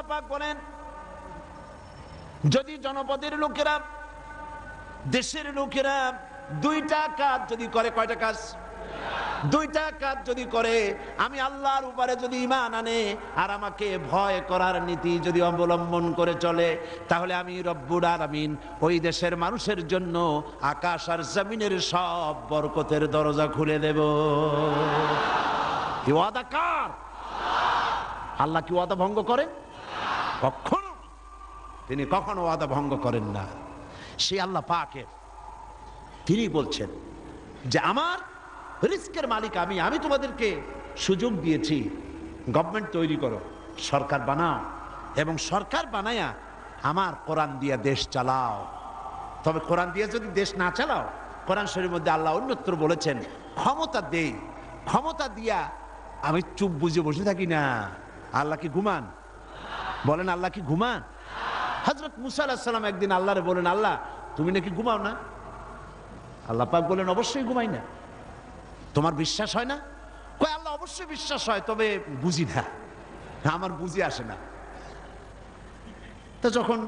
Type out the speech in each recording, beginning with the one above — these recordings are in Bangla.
আল্লাহ পাক বলেন, যদি জনপদের লোকেরা, দেশের লোকেরা দুইটা কাজ যদি করে, কয়টা কাজ? দুইটা কাজ যদি করে, আমি আল্লাহর উপরে যদি ঈমান আনে আর আমাকে ভয় করার নীতি যদি অবলম্বন করে চলে, তাহলে আমি রব্বুল আলামিন ওই দেশের মানুষের জন্য আকাশ আর জমিনের সব বরকতের দরজা খুলে দেব। কি ওয়াদা কার? আল্লাহ কি ওয়াদা ভঙ্গ করেন? কখনো। তিনি কখনো ওয়াদা ভঙ্গ করেন না। সে আল্লাহ পাকের, তিনি বলছেন যে আমার রিস্কের মালিক আমি, আমি তোমাদেরকে সুযোগ দিয়েছি, গভর্নমেন্ট তৈরি করো, সরকার বানাও, এবং সরকার বানায়া আমার কোরআন দিয়ে দেশ চালাও। তবে কোরআন দিয়ে যদি দেশ না চালাও, কোরআন শরীফের মধ্যে আল্লাহ অন্যত্র বলেছেন ক্ষমতা দেই, ক্ষমতা দিয়া আমি চুপ বুঝে বসে থাকি না। আল্লাহ কি ঘুমান? বলেন আল্লাহ কি ঘুমান? হযরত মুসা আলাইহিস সালাম একদিন আল্লাহরে বলেন, আল্লাহ তুমি নাকি ঘুমাও না? আল্লাহ পাক বলেন, অবশ্যই ঘুমাই না। তোমার বিশ্বাস হয় না? কয় আল্লাহ অবশ্যই বিশ্বাস হয়, তবে বুঝি না, আমার বুঝি আসে না। তো যখন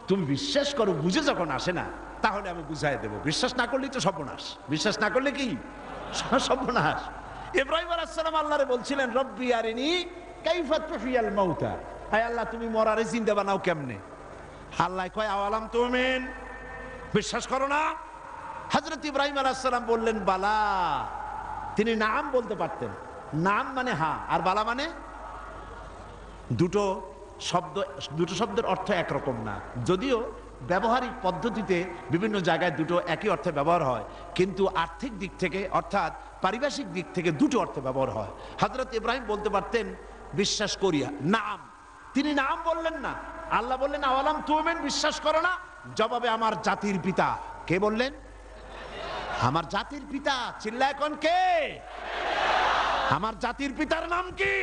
তুমি বিশ্বাস করো, বুঝে যখন আসে না, তাহলে আমি বুঝাই দেব। বিশ্বাস না করলেই তো সর্বনাশ। বিশ্বাস না করলে কি সর্বনাশ। ইব্রাহিম আলাইহিস সালাম আল্লাহরে বলছিলেন, রব্বি আরিনি কাইফা তুহিয়াল মাউতা, আয় আল্লাহ তুমি মরারে জিন্দা বানাও কেমনে? আল্লাহ কয় আওয়ালাম তুমিন, বিশ্বাস করো না? হযরত ইব্রাহিম আলাইহিস সালাম বললেন বালা। তিনি নাম বলতে পারতেন, নাম মানে হ্যাঁ, আর বালা মানে, দুটো শব্দের অর্থ একরকম না। যদিও ব্যবহারিক পদ্ধতিতে বিভিন্ন জায়গায় দুটো একই অর্থে ব্যবহার হয়, কিন্তু আর্থিক দিক থেকে অর্থাৎ পারিভাষিক দিক থেকে দুটো অর্থে ব্যবহার হয়। হযরত ইব্রাহিম বলতে পারতেন বিশ্বাস করিয়া, নাম। তিনি নাম বললেন না। আল্লাহ বললেন আওয়ালাম তুমিন, বিশ্বাস করো না? জবাবে আমার জাতির পিতা, কে বললেন? আমার জাতির পিতা। চিল্লায় কোন কে? আমার জাতির পিতার নাম কি?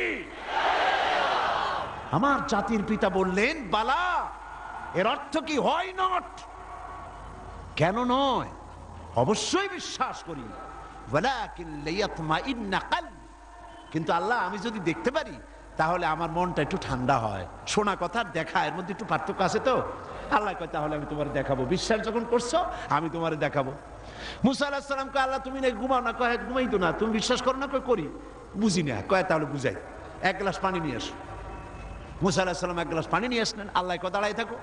আমার জাতির পিতা বললেন বালা। এর অর্থ কি? হয় নট। কেন নয়? অবশ্যই বিশ্বাস করি, ওয়ালাকিন লিয়াতমাইন্না কলবি। কিন্তু আল্লাহ আমি যদি দেখতে পারি তাহলে আমার মনটা একটু ঠান্ডা হয়। শোনা কথা দেখা, এর মধ্যে একটু পার্থক্য আছে তো। আল্লাহ কয় তাহলে আমি তোমার দেখাবো। বিশ্বাস যখন করছো আমি তোমার দেখাবো। মুসা আলাইহিস সালাম কয় আল্লাহ তুমি নাকি ঘুমাও না? কয় ঘুমাই তো না। তুমি বিশ্বাস করো না? কয় করি। বুঝি না। কয় তাহলে বুঝাই, এক গ্লাস পানি নিয়ে আসো। মুসা আলাইহিস সালাম এক গ্লাস পানি নিয়ে আসলেন। আল্লাহ কয় দাঁড়াই থাকো।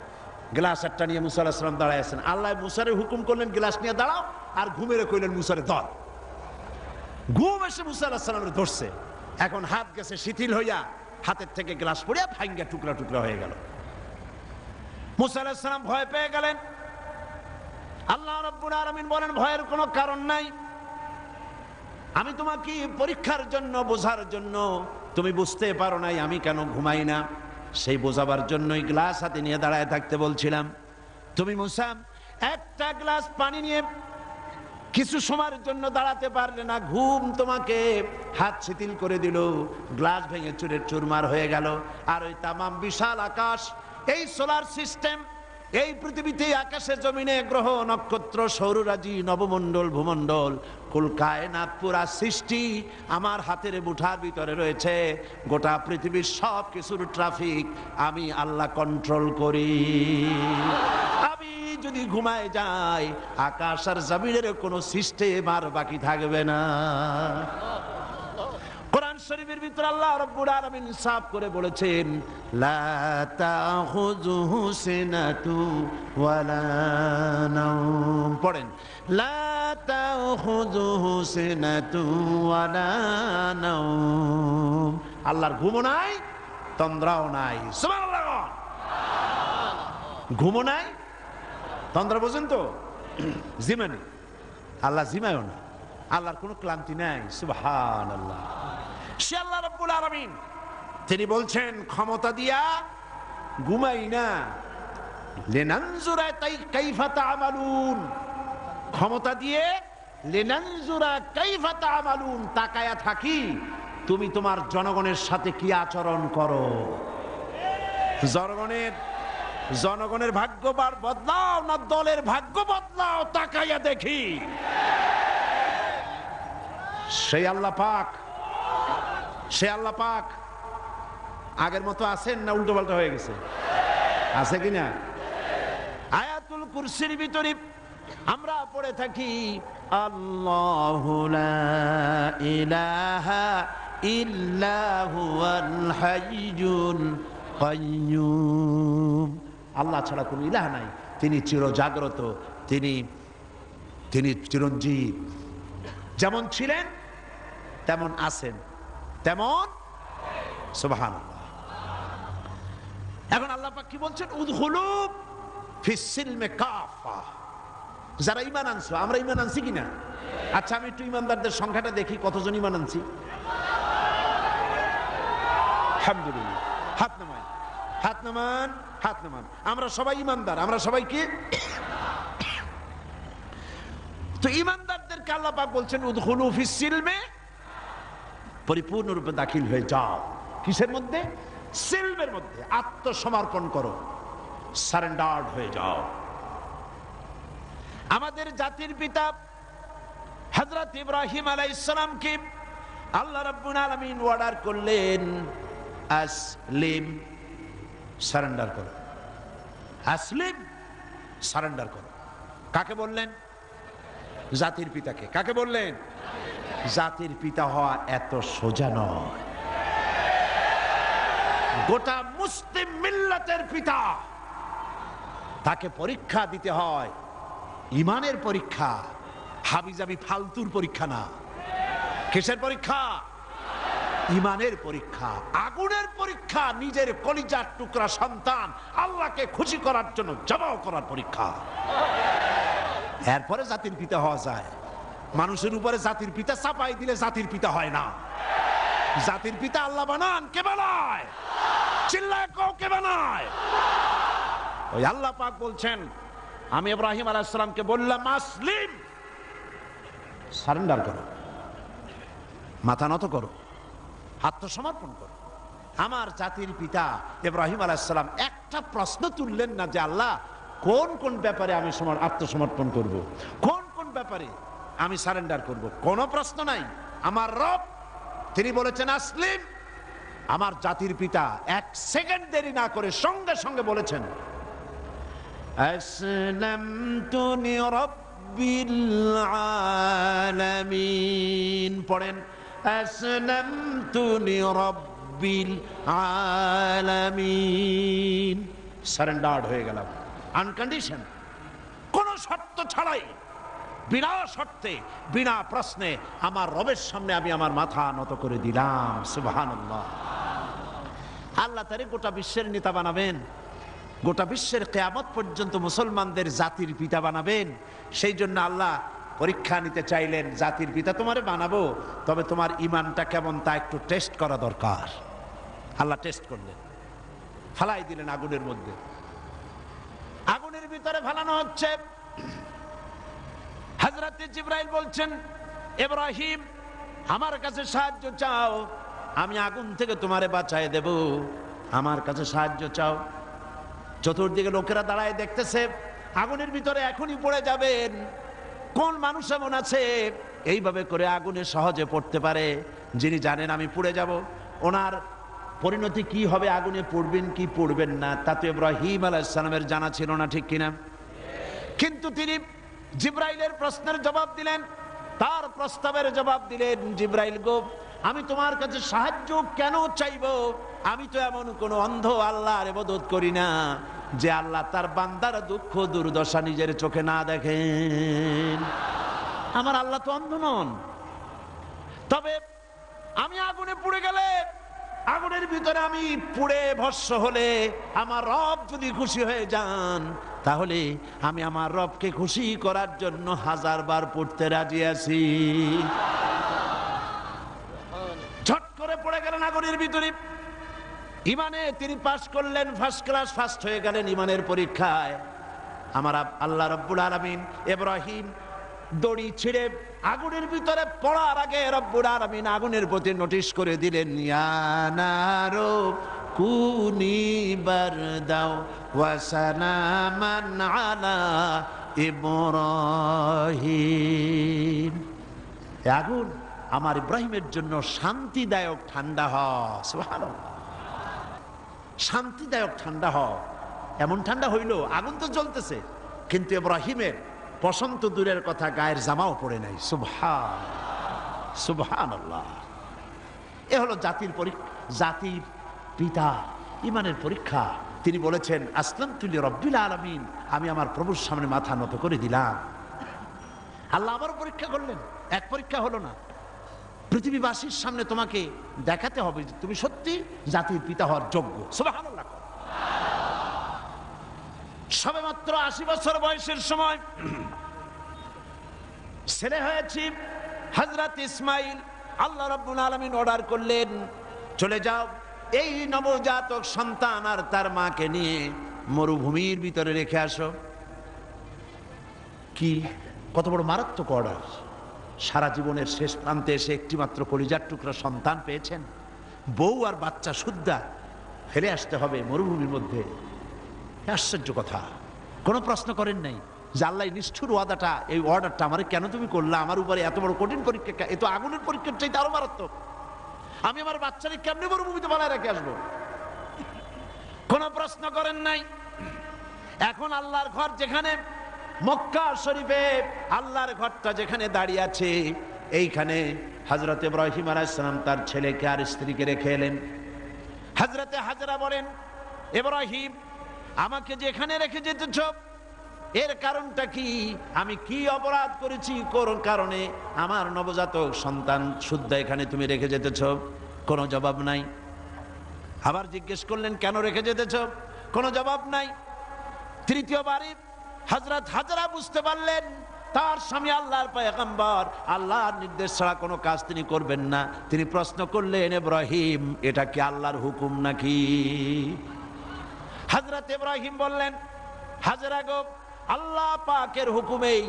গ্লাস একটা নিয়ে মুসা আলাইহিস সালাম দাঁড়ায় আছেন। আল্লাহ মুসারে হুকুম করলেন গ্লাস নিয়ে দাঁড়াও, আর ঘুমেরে কইলেন মুসারে ধর। ঘুম এসে মুসা আলাইহিস সালামের ধরছে। এখন হাত গেছে শিথিল হইয়া, হাতের থেকে গ্লাস পড়িয়া ভাঙ্গা টুকরা টুকরা হয়ে গেল। মুসা আলাইহিস সালাম ভয় পেয়ে গেলেন। আল্লাহ রাব্বুল আলামিন বলেন ভয়ের কোনো কারণ নাই, আমি তোমাকে পরীক্ষার জন্য, বোঝার জন্য, তুমি বুঝতে পারো নাই আমি কেন ঘুমাই না, সেই বোঝাবার জন্যই গ্লাস হাতে নিয়ে দাঁড়ায় থাকতে বলছিলাম। তুমি মুসা একটা গ্লাস পানি নিয়ে কিছু সময়ের জন্য দাঁড়াতে পারলে না, ঘুম তোমাকে হাত শিথিল করে দিল, গ্লাস ভেঙে চুরের চুরমার হয়ে গেল। আর ওই তামাম বিশাল আকাশ, এই সোলার সিস্টেম, এই পৃথিবীতে আকাশে জমিনে গ্রহ নক্ষত্র সৌররাজি নবমণ্ডল ভূমণ্ডল কুল কায়নাত পুরা সৃষ্টি আমার হাতের মুঠার ভিতরে রয়েছে। গোটা পৃথিবীর সব কিছুর ট্রাফিক আমি আল্লাহ কন্ট্রোল করি। আমি যদি ঘুমায় যাই আকাশ আর জমিনের কোনো সিস্টেম আর বাকি থাকবে না। কোরআন শরীফের ভিতরে আল্লাহ রাব্বুল আলামিন সাফ করে বলেছেন লা তাখুযুহু সিনাতু ওয়ালা নাওম। পড়েন লা তাখুযুহু সিনাতু ওয়ালা নাওম। আল্লাহর ঘুমও নাই, তন্দ্রাও নাই। সুবহানাল্লাহ। ঘুমও নাই, তন্দ্রা বোঝেন তো? জিমানি। আল্লাহ জিমায়ও না, আল্লাহর কোনো ক্লান্তি নাই। সুবহানাল্লাহ। সে আল্লাহ রাব্বুল আলামিন, তিনি বলছেন ক্ষমতা দিয়া ঘুমাই না, লিনানজুরা কাইফা তা'মালুন। ক্ষমতা দিয়ে লিনানজুরা কাইফা তা'মালুন, তাকায়া থাকি তুমি তোমার জনগণের সাথে কি আচরণ করো। জনগণের ভাগ্য বদলাও না দলের ভাগ্য বদলাও, তাকাইয়া দেখি। সেই আল্লাহ পাক আগের মতো আছেন না উল্টো পাল্টা হয়ে গেছে? আছে কিনা? আয়াতুল কুরসির ভিতরে আমরা পড়ে থাকি আল্লাহু লা ইলাহা ইল্লা হুয়াল হাইয়ুল কাইয়্যুম। আল্লাহ ছাড়া কোনো ইলাহ নাই, তিনি চিরজাগ্রত, তিনি চিরঞ্জীব। যেমন ছিলেন তেমন আছেন, তেমন সুবহানাল্লাহ। এখন আল্লাহ পাক কি বলছেন? উদখুলু ফিস সিলমে কাফা। যারা ঈমান আনছো, আমরা ঈমান আনছি কিনা? আচ্ছা, আমি একটু ঈমানদারদের সংখ্যাটা দেখি, কতজন ঈমান আনছি। আলহামদুলিল্লাহ। হাত নামান, হাত নামান, হাত নামান। আমরা সবাই ঈমানদার, আমরা সবাই কি? তো ঈমানদারদেরকে আল্লাহ পাক বলছেন উদখুলু ফিস সিলমে, পরিপূর্ণরূপে দাখিল হয়ে যাও। কিসের মধ্যে? সিলমের মধ্যে। আত্মসমর্পণ করো, সারেন্ডার্ড হয়ে যাও। আমাদের জাতির পিতা হযরত ইব্রাহিম আলাইহিস সালামকে আল্লাহ রাব্বুল আলামিন অর্ডার করলেন আসলিম, সারেন্ডার করো। আসলিম, সারেন্ডার করো। কাকে বললেন? জাতির পিতাকে। কাকে বললেন? জাতির পিতা হওয়া এত সোজা নয়। গোটা মুসলিম মিল্লাতের পিতা, তাকে পরীক্ষা দিতে হয়, ইমানের পরীক্ষা, হাবিজাবি ফালতুর পরীক্ষা না। কিসের পরীক্ষা? ইমানের পরীক্ষা, আগুনের পরীক্ষা। নিজের কলিজার টুকরা সন্তান আল্লাহকে খুশি করার জন্য জবাব করার পরীক্ষা। এরপরে জাতির পিতা হওয়া যায়। মানুষের উপরে জাতির পিতা চাপাই দিলে জাতির পিতা হয় না। জাতির পিতা আল্লাহ বানান, কে বানায়? চিল্লায় কও, কে বানায়? ওই আল্লাহ পাক বলছেন, আমি ইব্রাহিম আলাইহিস সালামকে বললাম আসলিম, সারেন্ডার করো, মাথা নত করো, আত্মসমর্পণ করো। আমার জাতির পিতা ইব্রাহিম আলাইহিস সালাম একটা প্রশ্ন তুললেন না যে আল্লাহ কোন কোন ব্যাপারে আমি আত্মসমর্পণ করব, কোন কোন ব্যাপারে আমি সারেন্ডার করব, কোনো প্রশ্ন নাই। আমার রব তিনি বলেছেন আসলিম। আমার জাতির পিতা এক সেকেন্ড দেরি না করে সঙ্গে সঙ্গে বলেছেন আসলামতু লিরাব্বিল আলামিন। পড়েন আসলামতু লিরাব্বিল আলামিন। সারেন্ডার্ড হয়ে গেলাম, আনকন্ডিশন, কোন শর্ত ছাড়াই, বিনা শর্তে, বিনা প্রশ্নে আমার রবের সামনে আমি আমার মাথা নত করে দিলাম। সুবহানাল্লাহ। আল্লাহ তারে গোটা বিশ্বের নেতা বানাবেন, গোটা বিশ্বের কিয়ামত পর্যন্ত মুসলমানদের জাতির পিতা বানাবেন। সেই জন্য আল্লাহ পরীক্ষা নিতে চাইলেন, জাতির পিতা তোমারে বানাবো, তবে তোমার ইমানটা কেমন তা একটু টেস্ট করা দরকার। আল্লাহ টেস্ট করলেন, ফালাই দিলেন আগুনের মধ্যে। আগুনের ভিতরে ফালানো হচ্ছে। হযরত জিবরাইল বলছেন ইব্রাহিম আমার কাছে সাহায্য চাও, আমি আগুন থেকে তোমারে বাঁচায় দেব, আমার কাছে সাহায্য চাও। চতুর্দিকে লোকেরা দাঁড়ায় দেখতেছে আগুনের ভিতরে এখনই পড়ে যাবেন। কোন মানুষ এমন আছে এইভাবে করে আগুনে সহজে পড়তে পারে, যিনি জানেন আমি পুড়ে যাব, ওনার পরিণতি কি হবে, আগুনে পড়বেন কি পড়বেন না, তা তো ইব্রাহিম আলাইহিস সালামের জানা ছিল না, ঠিক কিনা? কিন্তু তিনি জিবরাইলের প্রশ্নের জবাব দিলেন, তার প্রস্তাবের জবাব দিলেন। জিবরাইল গো, আমি তোমার কাছে সাহায্য কেন চাইব? আমি তো এমন কোন অন্ধ আল্লাহর ইবাদত করি না যে আল্লাহ তার বান্দার দুঃখ দুর্দশা নিজের চোখে না দেখেন। আমার আল্লাহ তো অন্ধ নন। তবে আমি আগুনে পুড়ে গেলে, আগুনের ভিতরে আমি পুড়ে ভস্ম হলে আমার রব যদি খুশি হয়ে যান, তাহলে আমি আমার রবকে খুশি করার জন্য 1000 বার পড়তে রাজি আছি। ঝট করে পড়ে গেলেন আগুনের ভিতরে। ইমানে তিনি পাস করলেন, ফার্স্ট ক্লাস, ফার্স্ট হয়ে গেলেন ইমানের পরীক্ষায়। আমার আল্লাহ রাব্বুল আলামিন ইব্রাহিম দড়ি ছিঁড়ে আগুনের ভিতরে পড়ার আগে রব্বুল আলামিন আগুনের প্রতি নোটিশ করে দিলেন, ইয়া নারু কুনি বারদাও ওয়া সালামান আলা ইব্রাহিম। আগুন আমার ইব্রাহিমের জন্য শান্তিদায়ক ঠান্ডা হয়। সুবহানাল্লাহ। শান্তিদায়ক ঠান্ডা হও। এমন ঠান্ডা হইল, আগুন তো জ্বলতেছে, কিন্তু ইব্রাহিমের বসন্ত দূরের কথা, গায়ের জামাও পড়ে নাই। সুবহানাল্লাহ। এ হলো জাতির পিতা ইমানের পরীক্ষা। তিনি বলেছেন আসলামতু লিরাব্বিল আলামিন, আমি আমার প্রভুর সামনে মাথা নত করে দিলাম। আল্লাহ আবার পরীক্ষা করলেন, এক পরীক্ষা হলো না, পৃথিবীবাসীর সামনে তোমাকে দেখাতে হবে যে তুমি সত্যি জাতির পিতা হওয়ার যোগ্য। সুবহানাল্লাহ। সবেমাত্র 80 বছর বয়সের সময় ছেলে হয়েছে হযরত ইসমাইল। আল্লাহ রাব্বুল আলামিন অর্ডার করলেন, চলে যাও, এই নবজাতক সন্তান আর তার মাকে নিয়ে মরুভূমির ভিতরে রেখে আসো। কি কত বড় মারাত্মক অর্ডার! সারা জীবনের শেষ প্রান্তে এসে একটি মাত্র কলিজার টুকরা সন্তান পেয়েছেন, বউ আর বাচ্চা সুদ্ধা ফেলে আসতে হবে মরুভূমির মধ্যে। আশ্চর্য কথা। কোনো প্রশ্ন করেন নাই যে আল্লাহ নিষ্ঠুর ওয়াদাটা, এই অর্ডারটা আমার কেন তুমি করলা, আমার উপরে এত বড় কঠিন পরীক্ষা, এ তো আগুনের পরীক্ষার চাইতে আরো মারাত্মক। আমি আমার বাচ্চাকে কেমনে মরুভূমিতে বানায় রেখে আসবো? কোনো প্রশ্ন করেন নাই। এখন আল্লাহর ঘর যেখানে, মক্কা শরীফে আল্লাহর ঘরটা যেখানে দাঁড়িয়ে আছে, এইখানে হযরত ইব্রাহিম আলাইহিস সালাম তার ছেলেকে আর স্ত্রীকে রেখে এলেন। হযরতে হাজরা বলেন, ইব্রাহিম আমাকে যেখানে রেখে যেতেছ এর কারণটা কি? আমি কি অপরাধ করেছি কোন কারণে আমার নবজাতক সন্তান শুদ্ধ এখানে তুমি রেখে যেতেছ? কোনো জবাব নাই। আবার জিজ্ঞেস করলেন, কেন রেখে যেতেছ? কোনো জবাব নাই। তৃতীয়বারে হযরত হাজরা বুঝতে পারলেন তার স্বামী আল্লাহর পয়গম্বর, আল্লাহর নির্দেশ ছাড়া কোনো কাজ তিনি করবেন না। তিনি প্রশ্ন করলেন, ইব্রাহিম এটা কি আল্লাহর হুকুম নাকি? হযরত ইব্রাহিম বললেন, হাজরা গো, আল্লাহ পাকের হুকুমেই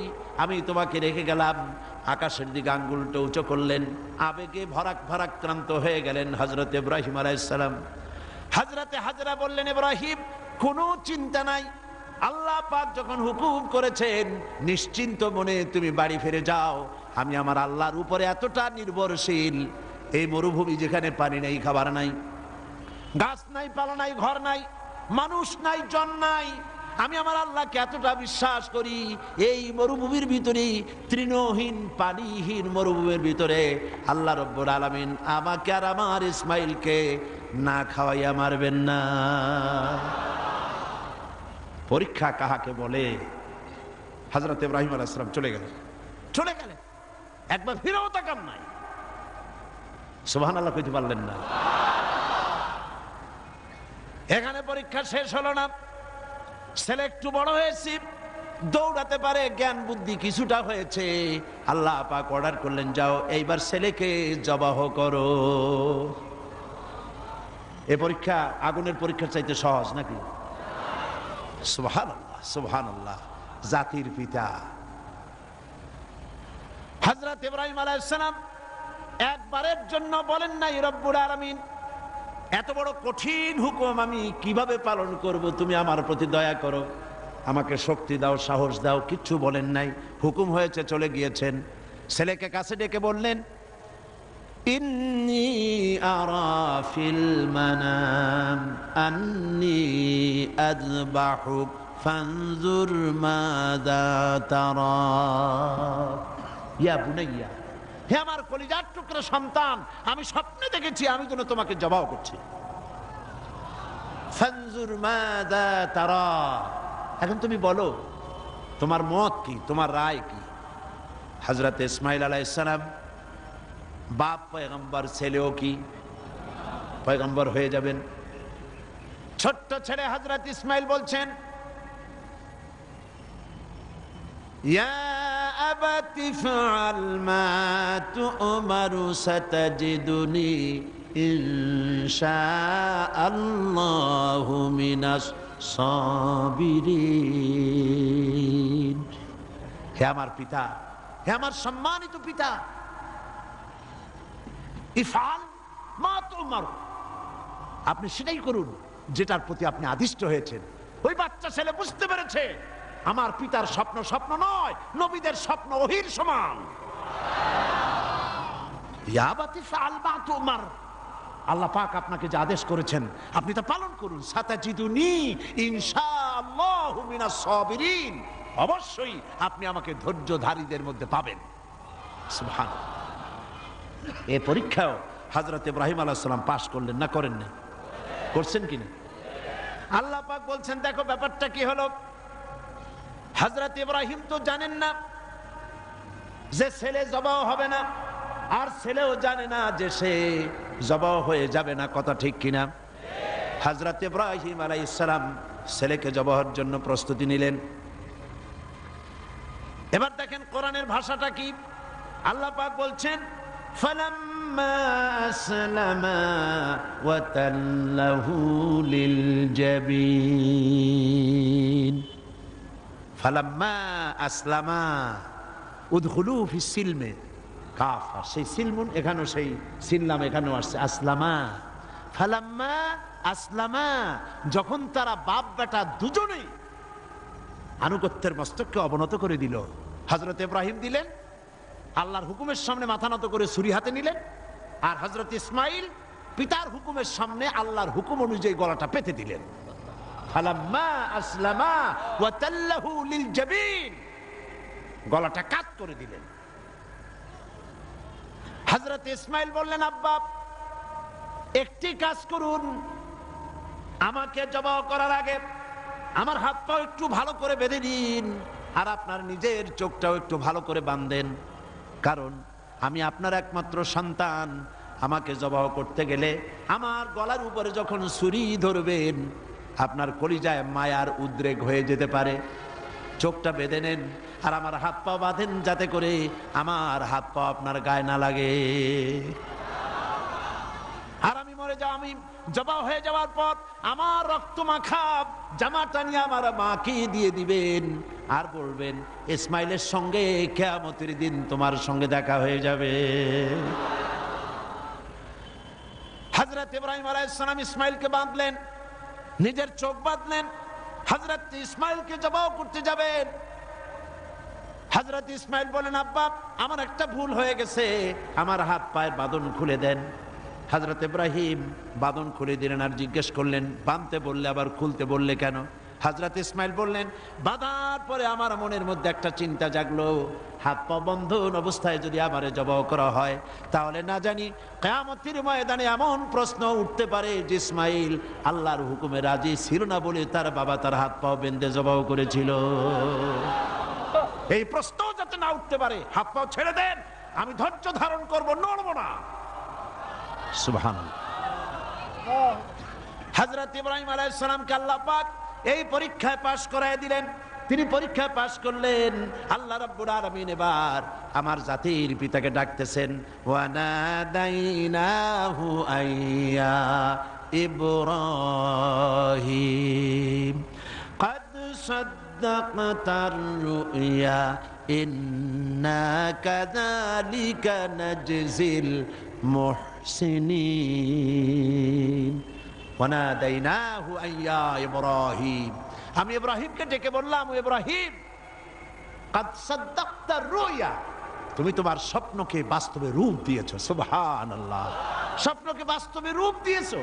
আমি তোমাকে রেখে গেলাম। আকাশের দিকে আঙ্গুলটা উঁচু করলেন, আবেগে ভারাক্রান্ত হয়ে গেলেন হযরত ইব্রাহিম আলাইহিস সালাম। হযরতে হাজরা বললেন, ইব্রাহিম কোনো চিন্তা নাই, আল্লাহ পাক যখন হুকুম করেছেন নিশ্চিন্ত মনে তুমি বাড়ি ফিরে যাও। আমি আমার আল্লাহর উপরে এতটা নির্ভরশীল, এই মরুভূমি যেখানে পানি নেই, খাবার নাই, গাছ নাই, পালা নাই, ঘর নাই, মানুষ নাই, জন নাই, আমি আমার আল্লাহকে এতটা বিশ্বাস করি, এই মরুভূমির ভিতরে, তৃণহীন পানিহীন মরুভূমির ভিতরে আল্লাহ রব্বুল আলামিন আমাকে আর আমার ইসমাইলকে না খাওয়াইয়া মারবেন না। পরীক্ষা কাহাকে বলে? হযরত ইব্রাহিম আলাইহিস সালাম চলে গেলেন, একবার ফিরেও তাকান নাই। সুবহানাল্লাহ কইতে পারলেন না। এখানে পরীক্ষা শেষ হলো না। ছেলে একটু বড় হয়েছে, দৌড়াতে পারে, জ্ঞান বুদ্ধি কিছুটা হয়েছে। আল্লাহ পাক অর্ডার করলেন, যাও এইবার ছেলেকে জবাহ করো। এই পরীক্ষা আগুনের পরীক্ষার চাইতে সহজ নাকি? সুবহানাল্লাহ, সুবহানাল্লাহ। জাতির পিতা হযরত ইব্রাহিম আলাইহিস সালাম একবারের জন্য বলেন নাই, রব্বুল আলামিন এত বড় কঠিন হুকুম আমি কিভাবে পালন করব, তুমি আমার প্রতি দয়া করো, আমাকে শক্তি দাও, সাহস দাও। কিচ্ছু বলেন নাই। হুকুম হয়েছে, চলে গিয়েছেন। ছেলেকে কাছে ডেকে বললেন, ইন্নী আরা ফিল মানাম আন্নী আযবাহুক ফানজুর মাযা তারা। ইয়া বুনাইয়া, হে আমার কলিজার টুকরা সন্তান, আমি স্বপ্নে দেখেছি আমি যেন তোমাকে জবাহ করছি। ফানজুর মাযা তারা, এখন তুমি বলো তোমার মত কি, তোমার রায় কি? হযরত ইসমাইল আলাইহিস সালাম বাপ পয়গম্বর, ছেলেও কি পয়গম্বর হয়ে যাবেন। ছোট্ট ছেলে হযরত ইসমাইল বলছেন, ইয়া আবাতি ফাআল মা তু'মারু সাতাজিদুনি ইনশাআল্লাহু মিনাস সাবিরিন। হে আমার পিতা, হে আমার সম্মানিত পিতা, ইফআল মা তু'মারু, আপনি সেটাই করুন যেটার প্রতি আপনি আদিষ্ট হয়েছেন। ওই বাচ্চা ছেলে বুঝতে পেরেছে আমার পিতার স্বপ্ন স্বপ্ন নয়, নবীদের স্বপ্ন ওহীর সমান। ইয়া আবাতি ফাআল মা তু'মার, আল্লাহ পাক আপনাকে যে আদেশ করেছেন আপনি তা পালন করুন। সাতাজিদুনি ইনশাআল্লাহু মিনাস সাবিরিন, অবশ্যই আপনি আমাকে ধৈর্যধারীদের মধ্যে পাবেন। সুবহানাল্লাহ। এই পরীক্ষাও হযরত ইব্রাহিম আলাইহিস সালাম পাশ করলেন না করেন না? করছেন কিনা? আল্লাহ পাক বলছেন দেখো ব্যাপারটা কি হলো। হযরত ইব্রাহিম তো জানেন না যে ছেলে জবাও হবে না, আর ছেলেও জানে না যে সে জবাও হয়ে যাবে না। কথা ঠিক কিনা? হযরত ইব্রাহিম আলাইহিস সালাম ছেলেকে জবাহের জন্য প্রস্তুতি নিলেন। এবার দেখেন কোরআনের ভাষাটা কি। আল্লাহ পাক বলছেন ফালাম্মা আসলামা ওয়া তাল্লাহু লিল জাবিন। ফালাম্মা আসলামা উদখুলু ফিস সিলমে কাফা, সেই সিলমুন এখানেও সেই সিললাম এখানেও আসছে আসলামা। ফালাম্মা আসলামা, যখন তারা বাপ বেটা দুজনেই আনুগত্যের মস্তককে অবনত করে দিল। হযরত ইব্রাহিম দিলেন, আল্লাহর হুকুমের সামনে মাথা নত করে ছুরি হাতে নিলেন, আর হযরত ইসমাইল পিতার হুকুমের সামনে আল্লাহর হুকুম অনুযায়ী গলাটা পেতে দিলেন। ফালাম্মা আসলামা ওয়া তাল্লাহু লিল জাবিন, গলাটা কাট করে দিলেন। হযরত ইসমাইল বললেন আব্বা একটি কাজ করুন, আমাকে জবাহ করার আগে আমার হাত পা একটু ভালো করে বেঁধে দিন, আর আপনার নিজের চোখটাও একটু ভালো করে বাঁধেন, কারণ আমি আপনার একমাত্র সন্তান। আমাকে জবাহ করতে গেলে আমার গলার উপরে যখন ছুরি ধরবেন আপনার কলিজায় মায়ার উদ্রেক হয়ে যেতে পারে। চোখটা বেঁধে নেন আর আমার হাত পা বাঁধেন, যাতে করে আমার হাত পা আপনার গায়ে না লাগে। আর আমি মরে যাও, আমি জবাহ হয়ে যাওয়ার পর আমার রক্ত মাখা জামাটা নিয়ে আমার মাকে দিয়ে দিবেন, আর বলবেন ইসমাইলের সঙ্গে কিয়ামতের দিন তোমার সঙ্গে দেখা হয়ে যাবে। হযরত ইব্রাহিম আলাইহিস সালাম ইসমাইলকে বাঁধলেন, নিজের চোখ বাঁধলেন, হযরত ইসমাইলকে জবাহ করতে যাবেন। হযরত ইসমাইল বলেন আব্বা আমার একটা ভুল হয়ে গেছে, আমার হাত পায়ের বাঁধন খুলে দেন। হযরত ইব্রাহিম বাঁধন খুলে দিলেন, আর জিজ্ঞেস করলেন বাঁধতে বললে আবার খুলতে বললে কেন? হযরত ইসমাইল বললেন বাঁধার পরে আমার মনের মধ্যে একটা চিন্তা জাগলো, হাত পা বন্ধন অবস্থায় যদি আমারে জবাহ করা হয় তাহলে না জানি কিয়ামতের ময়দানে এমন প্রশ্ন উঠতে পারে যে ইসমাইল আল্লাহর হুকুমে রাজি ছিল না বলে তার বাবা তার হাত পা বেঁধে জবাহ করেছিল। এই প্রশ্ন যাতে না উঠতে পারে হাত পা ছেড়ে দেন, আমি ধৈর্য ধারণ করব, নড়ব না। সুবহানাল্লাহ। হযরত ইব্রাহিম আলাইহিস সালামকে আল্লাহ পাক এই পরীক্ষায় পাশ করায় দিলেন। তিনি পরীক্ষায় পাশ করলেন। আল্লাহ রাব্বুল আলামিন এবার আমার জাতির পিতাকে ডাকতেছেন, ওয়া নাদাইনাহু আইয়া ইব্রাহিম قد صدقت الرؤيا إنا كذلك نجزي المحسنين وناديناه أن يا إبراهيم। আমি ইব্রাহিমকে ডেকে বললাম, ইব্রাহিম قد صدقت الرؤيا, তুমি তোমার স্বপ্নকে বাস্তবে রূপ দিয়েছো। সুবহানাল্লাহ, স্বপ্নকে বাস্তবে রূপ দিয়েছো।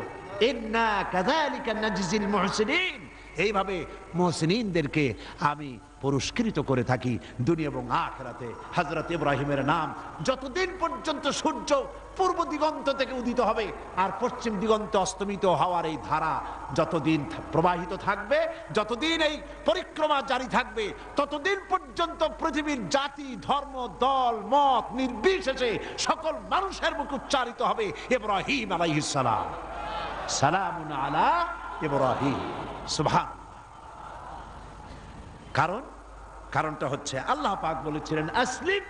ইন্না কাযালিকা নাজজিল মুহসিনিন, এইভাবে মুহসিনিনদেরকে আমি পুরস্কৃত করে থাকি দুনিয়া এবং আখিরাতে। হযরত ইব্রাহিমের নাম যতদিন পর্যন্ত সূর্য পূর্ব দিগন্ত থেকে উদিত হবে আর পশ্চিম দিগন্তে অস্তমিত হওয়ার এই ধারা যতদিন প্রবাহিত থাকবে, যতদিন এই পরিক্রমা জারি থাকবে, ততদিন পর্যন্ত পৃথিবীর জাতি ধর্ম দল মত নির্বিশেষে সকল মানুষের মুখে উচ্চারিত হবে ইব্রাহিম আলাইহিস সালাম, সালামুন আলা ইব্রাহিম। সুবহানাল্লাহ। কারণটা হচ্ছে আল্লাহ পাক বলেছিলেন আসলিম,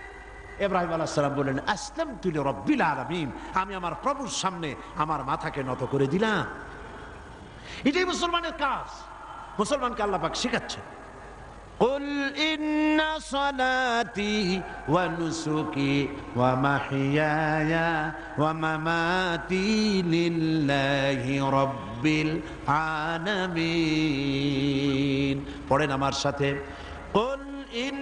ইব্রাহিম আলাইহিস সালাম বলেন আসলামতু লিরাব্বিল আলামিন, আমি আমার প্রভুর সামনে আমার মাথাকে নত করে দিলাম। এটাই মুসলমানের কাজ, মুসলমানকে আল্লাহ পাক শেখাচ্ছেন। قل إن صلاتي ونسكي ومحياي ومماتي لله رب العالمين। পড়েন আমার সাথে, قل إن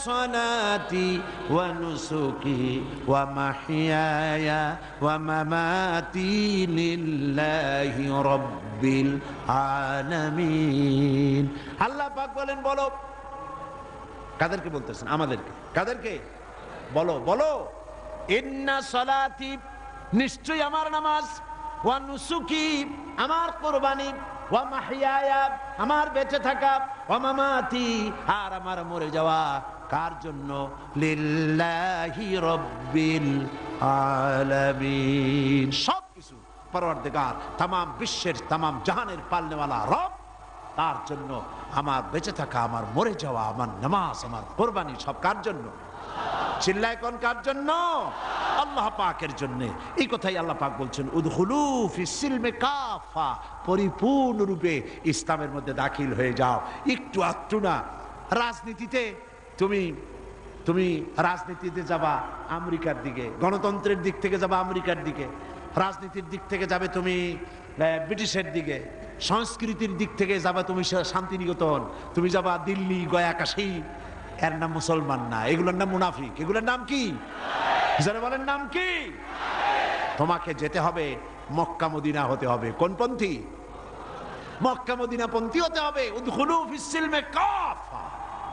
সলাতি ওয়া নুসুকি ওয়া মাহইয়ায়া ওয়া মামাতি লিল্লাহি রাব্বিল আলামিন। আল্লাহ পাক বলেন, বলো। কাদেরকে বলতেছেন? আমাদেরকে। কাদেরকে? বলো বলো। ইন্না সলাতি, নিশ্চয়ই আমার নামাজ, ওয়া নুসুকি, আমার কুরবানি, ওয়া মাহইয়ায়া, আমার বেঁচে থাকা, ওয়া মামাতি, আর আমার মরে যাওয়া, কার জন্য? লিল্লাহি রাব্বিল আলামিন। সব কিছু পরওয়ারদিগার, তাম বিশ্বের, তাম জাহানের পালনেওয়ালা রব, তার জন্য আমার বেঁচে থাকা, আমার মরে যাওয়া, আমার নামাজ, আমার কুরবানি, সব কার জন্য? চিল্লায় কোন কার জন্য? আল্লাহ পাকের জন্য। এই কথাই আল্লাহ পাক বলছেন, উদখুলু ফিস সিলমি কাফা, পরিপূর্ণরূপে ইসলামের মধ্যে দাখিল হয়ে যাও। একটু আধটু না। রাজনীতিতে তুমি রাজনীতিতে যাবা আমেরিকার দিকে, গণতন্ত্রের দিক থেকে যাবা আমেরিকার দিকে, রাজনীতির দিক থেকে যাবে তুমি ব্রিটিশের দিকে, সংস্কৃতির দিক থেকে যাবা তুমি শান্তিনিকেতন, তুমি যাবা দিল্লি, গয়া, কাশী। এর নাম মুসলমান না, এগুলোর নাম মুনাফিক। এগুলোর নাম কি? যারা বলেন নাম কি? তোমাকে যেতে হবে মক্কা মদিনা হতে হবে। কোন পন্থী? মক্কা মদিনা পন্থী হতে হবে। উদখুলু ফিস সিলমি কাফা,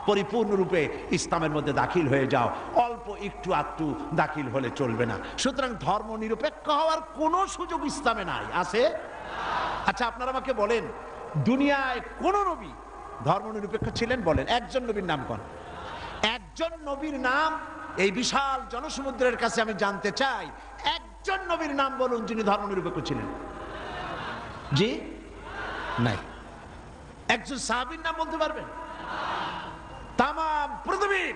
পরিপূর্ণরূপে ইসলামের মধ্যে দাখিল হয়ে যাও। অল্প একটু আধটু দাখিল হলে চলবে না। সুতরাং ধর্ম নিরপেক্ষ হওয়ার কোনো সুযোগ ইসলামে নাই। আছে? আচ্ছা, আপনারা আমাকে বলেন, দুনিয়ায় কোন নবী ধর্ম নিরপেক্ষ ছিলেন? বলেন একজন নবীর নাম কোন? একজন নবীর নাম এই বিশাল জনসমুদ্রের কাছে আমি জানতে চাই। একজন নবীর নাম বলুন যিনি ধর্ম নিরপেক্ষ ছিলেন। জি নাই। একজন সাহাবীর নাম বলতে পারবেন? তাম পৃথিবীর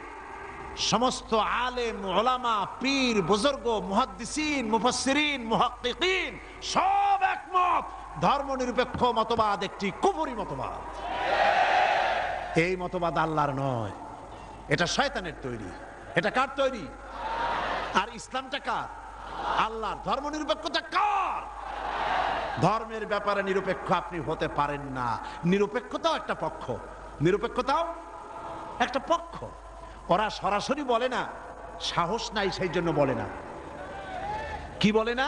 সমস্ত আলেম, উলামা, পীর, বুজুর্গ, মুহাদ্দিসিন, মুফাসসিরিন, মুহাক্কিকিন সব একমত, ধর্ম নিরপেক্ষ মতবাদ একটি কুফরি মতবাদ। এই মতবাদ আল্লাহর নয়, এটা শয়তানের তৈরি। এটা কার তৈরি? আর ইসলামটা কার? আল্লাহর। ধর্ম নিরপেক্ষতা কার? ধর্মের ব্যাপারে নিরপেক্ষ আপনি হতে পারেন না। নিরপেক্ষতাও একটা পক্ষ, নিরপেক্ষতাও একটা পক্ষ। ওরা সরাসরি বলে না, সাহস নাই সেই জন্য বলে না। কি বলে না?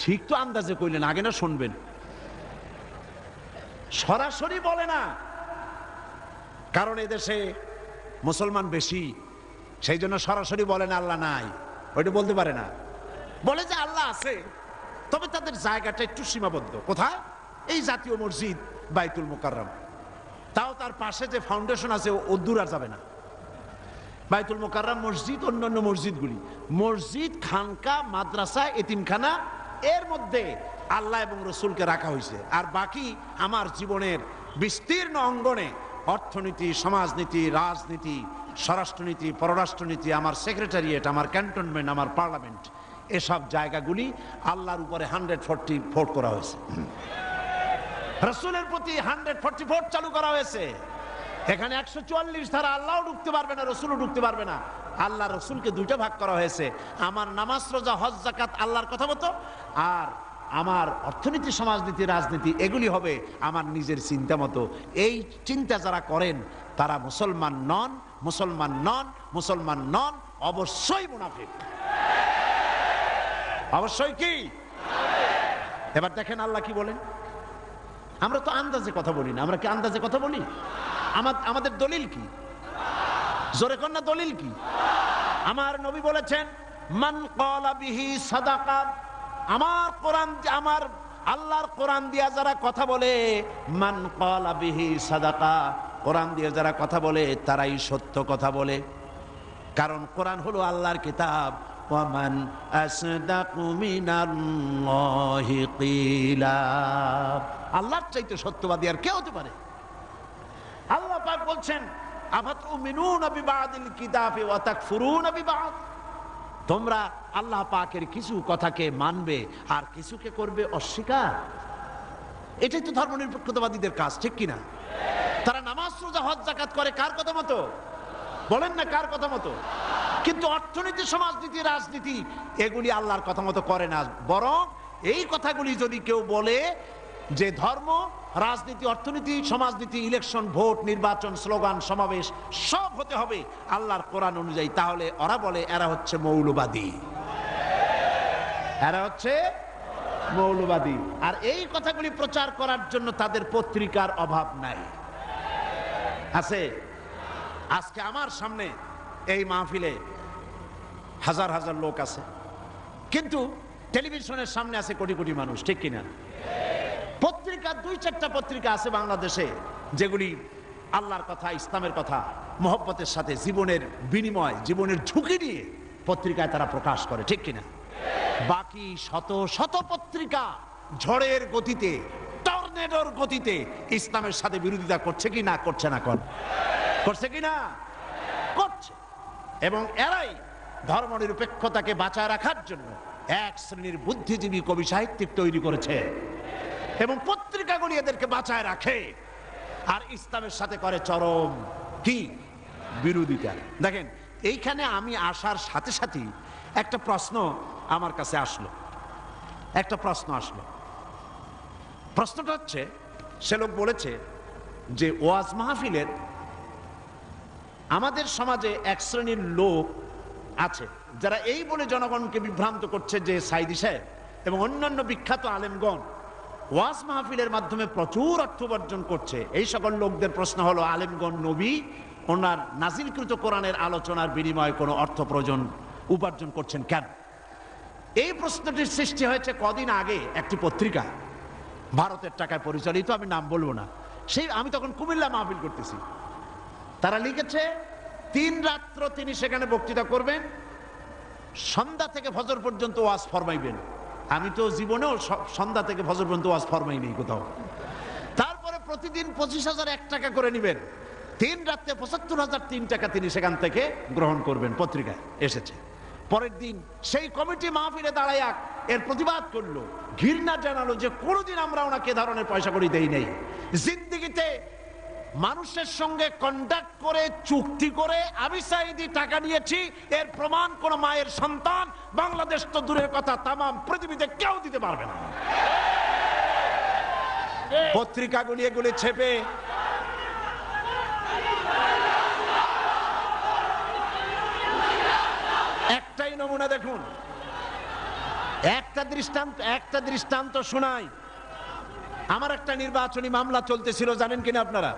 ঠিক তো আন্দাজে কইলেন, আগে না শুনবেন। সরাসরি বলে না, কারণ এদেশে মুসলমান বেশি, সেই জন্য সরাসরি বলে না আল্লাহ নাই। ওইটা বলতে পারে না। বলে যে আল্লাহ আছে, তবে তাদের জায়গাটা একটু সীমাবদ্ধ। কোথায়? এই জাতীয় মসজিদ বাইতুল মুকাররম, তাও তার পাশে যে ফাউন্ডেশন আছে ও দূর আর যাবে না। বাইতুল মুকাররম মসজিদ, অন্যান্য মসজিদগুলি, মসজিদ, খানকা, মাদ্রাসা, এতিমখানা, এর মধ্যে আল্লাহ এবং রসুলকে রাখা হয়েছে। আর বাকি আমার জীবনের বিস্তীর্ণ অঙ্গনে অর্থনীতি, সমাজনীতি, রাজনীতি, স্বরাষ্ট্রনীতি, পররাষ্ট্রনীতি, আমার সেক্রেটারিয়েট, আমার ক্যান্টনমেন্ট, আমার পার্লামেন্ট, এসব জায়গাগুলি আল্লাহর উপরে 144 করা হয়েছে। রসুলের প্রতি 144 চালু করা হয়েছে। এখানে 144 ধারা, আল্লাহও ঢুকতে পারবে না, রসুলও ঢুকতে পারবে না। আল্লাহ রসুলকে দুইটা ভাগ করা হয়েছে। আমার নামাজ, রোজা, হজ, যাকাত আল্লাহর কথা মতো, আর আমার অর্থনীতি, সমাজনীতি, রাজনীতি এগুলি হবে আমার নিজের চিন্তা মতো। এই চিন্তা যারা করেন তারা মুসলমান নন, মুসলমান নন, মুসলমান নন, অবশ্যই মুনাফিক। অবশ্যই কি? এবার দেখেন আল্লাহ কি বলেন। আমরা তো আন্দাজে কথা বলি না। আমরা কি আন্দাজে কথা বলি? আমাদের দলিল কি? জোরে কন্যা দলিল কি? আমার নবী বলেছেন, মান ক্বালা বিহি সাদাকা, আমার কোরআন, আমার আল্লাহর কোরআন দিয়া যারা কথা বলে, মান ক্বালা বিহি সাদাকা, কোরআন দিয়ে যারা কথা বলে তারাই সত্য কথা বলে। কারণ কোরআন হলো আল্লাহর কিতাব। ওয়ামান আসদাকু মিনাল্লাহি কিলা, আল্লাহর চাইতে সত্যবাদী আর কে হতে পারে? আল্লাহ পাক বলছেন, আফাতুমিনুনা বিবাদিল কিতাবি ওয়া তাকফুরুনা বিবাদ, তোমরা আল্লাহ পাকের কিছু কথাকে মানবে আর কিছুকে করবে অস্বীকার। এটাই তো ধর্মনিরপেক্ষতাবাদীদের কাজ, ঠিক কিনা? তারা নামাজ, রোজা, হজ, যাকাত করে কার কথা মতো? বলেন না কার কথা মতো? কিন্তু অর্থনীতি, সমাজনীতি, রাজনীতি এগুলি আল্লাহর কথা মতো করে না। বরং এই কথাগুলি যদি কেউ বলে যে ধর্ম, রাজনীতি, অর্থনীতি, সমাজনীতি, ইলেকশন, ভোট, নির্বাচন, স্লোগান, সমাবেশ সব হতে হবে আল্লাহর কোরআন অনুযায়ী, তাহলে ওরা বলে এরা হচ্ছে মৌলবাদী, এরা হচ্ছে মৌলবাদী। আর এই কথাগুলি প্রচার করার জন্য তাদের পত্রিকার অভাব নাই, আছে। আজকে আমার সামনে এই মাহফিলে হাজার হাজার লোক আছে, কিন্তু টেলিভিশনের সামনে আছে কোটি কোটি মানুষ, ঠিক কিনা? পত্রিকা, 2-4টা পত্রিকা আছে বাংলাদেশে যেগুলি আল্লাহর কথা, ইসলামের কথা মহব্বতের সাথে জীবনের বিনিময়, জীবনের ঝুঁকি নিয়ে পত্রিকায় তারা প্রকাশ করে, ঠিক কিনা? বাকি শত শত পত্রিকা ঝড়ের গতিতে, টর্নেডোর গতিতে ইসলামের সাথে বিরোধিতা করছে কি না করছে না, করছে কি না করছে। এবং এরাই ধর্মনিরপেক্ষতাকে বাঁচায় রাখার জন্য এক শ্রেণীর বুদ্ধিজীবী কবি সাহিত্যিক তৈরি করেছে এবং পত্রিকাগুলি এদেরকে বাঁচায় রাখে, আর ইসলামের সাথে করে চরম কি বিরোধিতা। দেখেন, এইখানে আমি আসার সাথে সাথেই একটা প্রশ্ন আমার কাছে আসলো, একটা প্রশ্ন আসলো। প্রশ্নটা হচ্ছে, সে লোক বলেছে যে ওয়াজ মাহফিলের আমাদের সমাজে এক শ্রেণীর লোক আছে যারা এই বলে জনগণকে বিভ্রান্ত করছে যে সাইদি সাহেব এবং অন্যান্য বিখ্যাত আলেমগণ ওয়াজ মাহফিলের মাধ্যমে প্রচুর অর্থ উপার্জন করছে। এই সকল লোকদের প্রশ্ন হলো, আলেমগণ নবী ওনার নাজিলকৃত কোরআনের আলোচনার বিনিময়ে কোনো অর্থ উপার্জন করছেন কেন? এই প্রশ্নটির সৃষ্টি হয়েছে কদিন আগে একটি পত্রিকা, ভারতের টাকায় পরিচালিত, আমি নাম বলবো না। আমি তখন কুমিল্লা মাহফিল করতেছি। তারা লিখেছে 3 রাত্র তিনি সেখানে বক্তৃতা করবেন, সন্ধ্যা থেকে ফজর পর্যন্ত ওয়াজ ফরমাইবেন। আমি তো জীবনেও সন্ধ্যা থেকে ফজর পর্যন্ত ওয়াজ ফরমাই নেই কোথাও। তারপরে প্রতিদিন 25,001 টাকা করে নেবেন, 3 রাত্রে 75,003 টাকা তিনি সেখান থেকে গ্রহণ করবেন। পত্রিকায় এসেছে। পরের দিন সেই কমিটি মাহফিলে দাঁড়াইয়া এর প্রতিবাদ করলো, ঘৃণা জানালো যে কোনোদিন আমরা ওনাকে ধরনের পয়সা করি দেই নেই। জিন্দিগিতে মানুষের সঙ্গে কন্ট্যাক্ট করে, চুক্তি করে আমি সাইদি টাকা নিয়েছি, এর প্রমাণ কোন মায়ের সন্তান, বাংলাদেশ তো দূরের কথা, তামাম পৃথিবীতে কেউ দিতে পারবে না। পত্রিকাগুলি এগুলি ছেপে একটাই নমুনা দেখুন, একটা দৃষ্টান্ত শোনাই। আমার একটা নির্বাচনী মামলা চলতেছিল, জানেন কিনা আপনারা?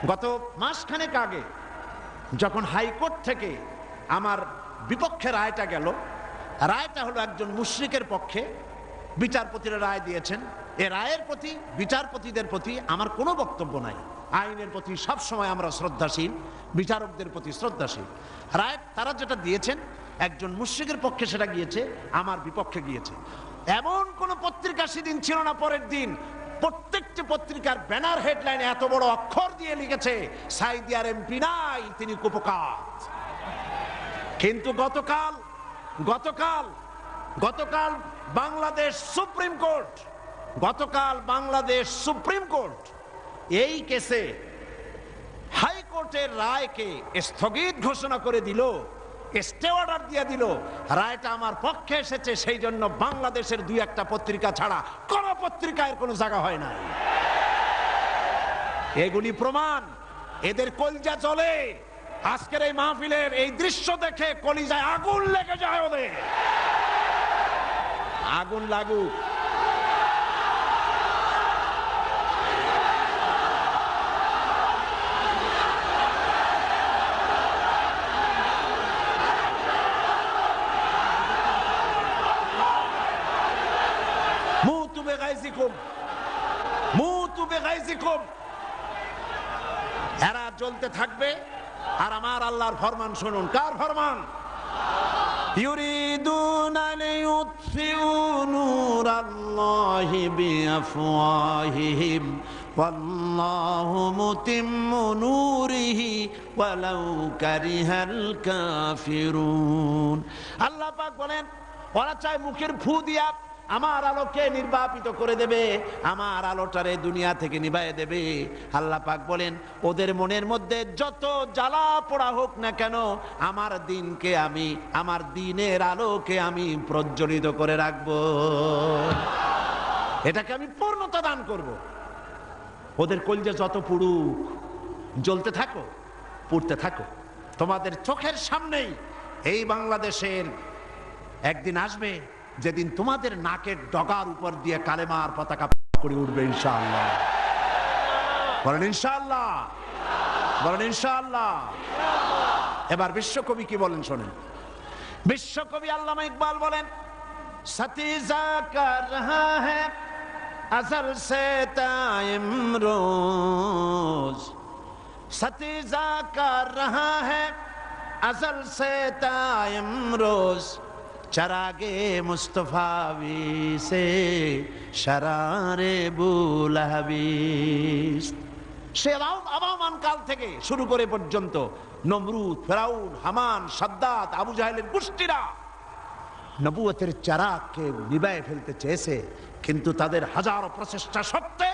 গত মাসখানেক আগে যখন হাইকোর্ট থেকে আমার বিপক্ষে রায়টা গেল, রায়টা হলো একজন মুশরিকের পক্ষে, বিচারপতিরা রায় দিয়েছেন। এ রায়ের প্রতি, বিচারপতিদের প্রতি আমার কোনো বক্তব্য নাই। আইনের প্রতি সবসময় আমরা শ্রদ্ধাশীল, বিচারকদের প্রতি শ্রদ্ধাশীল। রায় তারা যেটা দিয়েছেন, একজন মুশরিকের পক্ষে সেটা গিয়েছে, আমার বিপক্ষে গিয়েছে। এমন কোন পত্রিকা সেদিন ছিল না। পরের দিন প্রত্যেকটি পত্রিকার ব্যানার হেডলাইনে এত বড় অক্ষর দিয়ে লিখেছে, সাইদি আর এমপি নাই, তিনি কুপকাত। কিন্তু গতকাল বাংলাদেশ সুপ্রিম কোর্ট এই কেসে হাইকোর্টের রায়কে স্থগিত ঘোষণা করে দিল, স্টে অর্ডার দিয়ে দিল। রায়টা আমার পক্ষে এসেছে, সেই জন্য বাংলাদেশের 2-1টা পত্রিকা ছাড়া কোন পত্রিকায় কোনো জায়গা হয় না। এগুলি প্রমাণ, এদের কলিজা জ্বলে। আজকের এই মাহফিলের এই দৃশ্য দেখে কলিজায় আগুন লেগে যায় ওদের। আগুন লাগুক। এরা জ্বলতে থাকবে, আর আমার আল্লাহর ফরমান শুনুন। কার ফরমান? ইউরিদুনা লিইউতফিউ নূরাল্লাহি বিআফওয়াহিহিম ওয়াল্লাহু মুতিম্মু নূরিহি ওয়ালাউ কারিহাল কাফিরুন। আল্লাহ পাক বলেন, ওরা চায় মুখের ফু দিয়া আমার আলোকে নির্বাপিত করে দেবে, আমার আলোটারে দুনিয়া থেকে নিভায়ে দেবে। আল্লাহ পাক বলেন, ওদের মনের মধ্যে যত জ্বালা পোড়া হোক না কেন, আমার দিনকে আমি, আমার দিনের আলোকে আমি প্রজ্বলিত করে রাখবো। এটাকে আমি পূর্ণতা দান করব। ওদের কলজে যত পুড়ুক, জ্বলতে থাকো, পুড়তে থাকো। তোমাদের চোখের সামনেই এই বাংলাদেশের একদিন আসবে যেদিন তোমাদের নাকের ডগার উপর দিয়ে কালেমার পতাকা করে উঠবে ইনশাআল্লাহ। বলেন ইনশাআল্লাহ, বলেন ইনশাআল্লাহ। এবার বিশ্বকবি কি বলেন শোনেন। বিশ্বকবি আল্লামা ইকবাল বলেন, সতীজা কর রহা হ্যায় अज़ल से ताइम रोज, सतीजा कर रहा है अज़ल से ताइम रोज, चरागे मुस्तफावी से शरारे बुलहबीस। সে আবামান কাল থেকে শুরু করে পর্যন্ত নমরুদ, ফেরাউন, হামান, সাদ্দাত, আবু জাহেলের গোষ্ঠীরা নবুয়তের চারাগকে নিভায়ে ফেলতে চেয়েছে, কিন্তু তাদের হাজারো প্রচেষ্টা সত্ত্বে